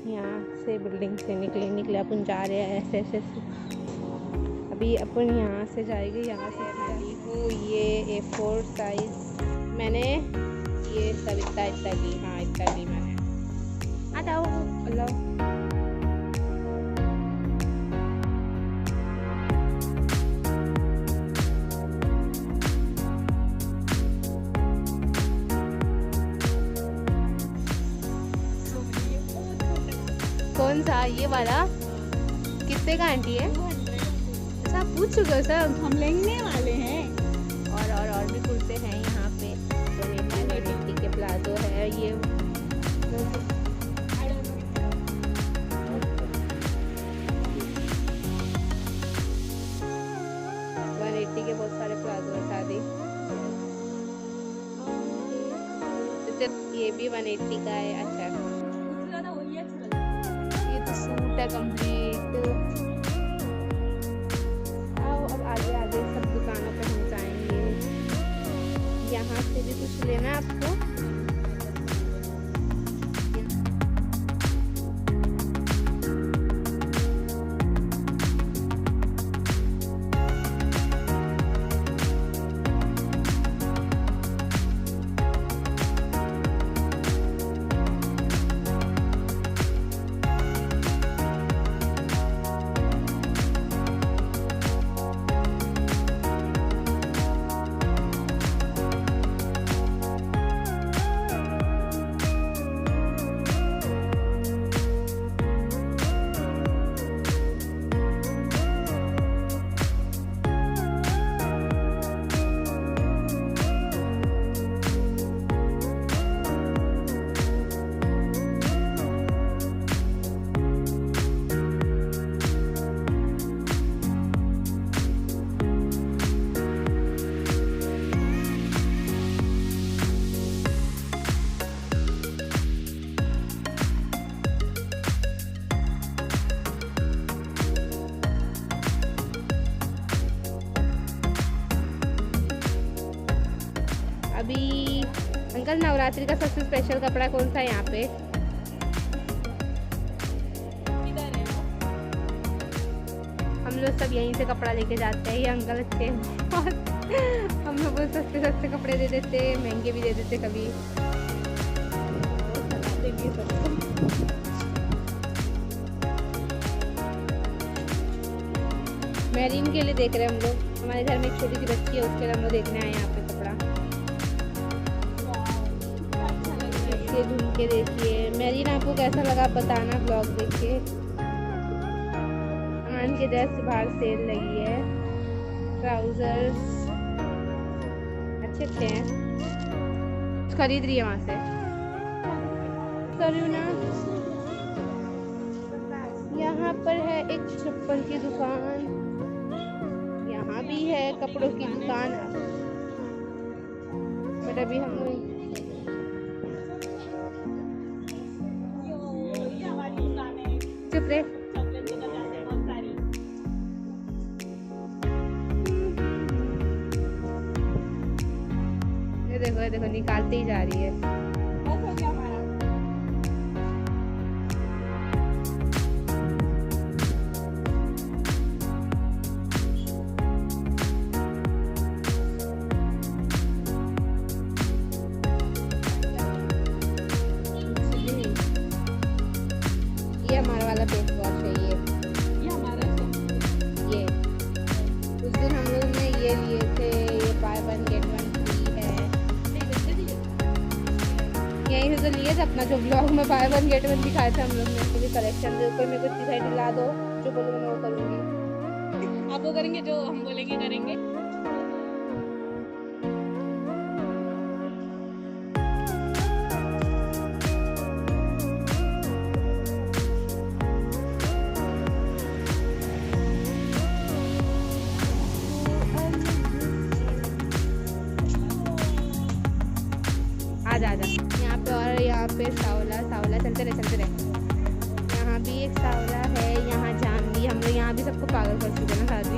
यहाँ से बिल्डिंग से निकले अपन जा रहे हैं ऐसे। अभी अपन यहाँ से जाएंगे, यहाँ से को ये A4 साइज मैंने ये सब इतना ली। हाँ इतना ली मैंने। आ जाओ अल्लाह। कौन सा ये वाला कितने का आंटी है? अच्छा पूछ चुके हो सब? हम लेने वाले हैं। और भी कुर्ते हैं यहाँ पे। तो के प्लाजो है ये। 180 के बहुत सारे प्लाजो है शादी। ये भी 180 का है। अच्छा ये तो सूट है कंप्लीट। आओ अब आगे सब दुकानों पे हम जाएंगे। यहाँ से भी कुछ लेना है आपको? अभी अंकल नवरात्रि का सबसे स्पेशल कपड़ा कौन सा है यहाँ पे? हम लोग सब यहीं से कपड़ा लेके जाते हैं। ये अंकल अच्छे हैं और हम लोग को सस्ते सस्ते कपड़े दे देते, महंगे भी दे देते कभी। मैरीन के लिए देख रहे हैं हम लोग। हमारे घर में एक छोटी सी बच्ची है, उसके लिए हम लोग देखने आए यहाँ पे कपड़ा। इसके घूम के देखिए। मैरीन आपको कैसा लगा बताना ब्लॉग देखिए। अमान के ड्रेस बाहर सेल लगी है। ट्राउजर्स अच्छे हैं। खरीद रही है वहाँ से। करूँ ना। यहाँ पर है एक चप्पल की दुकान, यहाँ भी है कपड़ों की दुकान। बट अभी हम लोग चुप रहे। ये देखो निकालते ही जा रही है। ये हमारा वाला फेस वॉश है। ये हमारा ये उस दिन हम लोग ने ये लिए थे। ये बाय 1 गेट 1 फ्री है। यहीं से तो लिए थे अपना जो ब्लॉग में बाय 1 गेट 1 दिखाए थे हम लोग ने। मुझे कलेक्शन के ऊपर मेरे को चीज़ दिला दो, जो बोलोगे मैं वो करूँगी। आप वो करेंगे जो हम बोलेंगे करेंगे। आजा यहाँ पे सावला चलते रहे। यहाँ भी एक सावला है, यहाँ जानवी। हम लोग यहाँ भी सबको पागल कर चुके हैं ना शादी।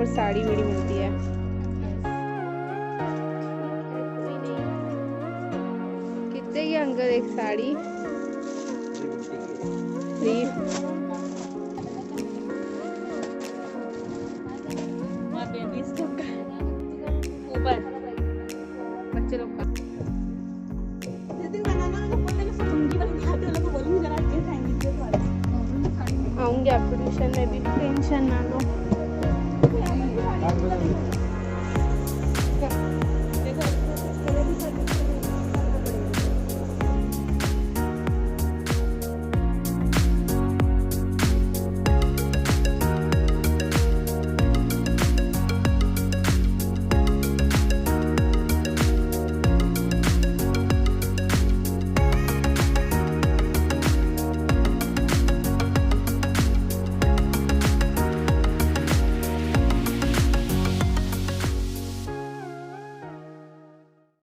पर साड़ी बड़ी मिलती है। कितने की अंकल एक साड़ी? 3। ऊपर बच्चे लोग का आऊंगी आपको ट्यूशन में भी, टेंशन ना लो।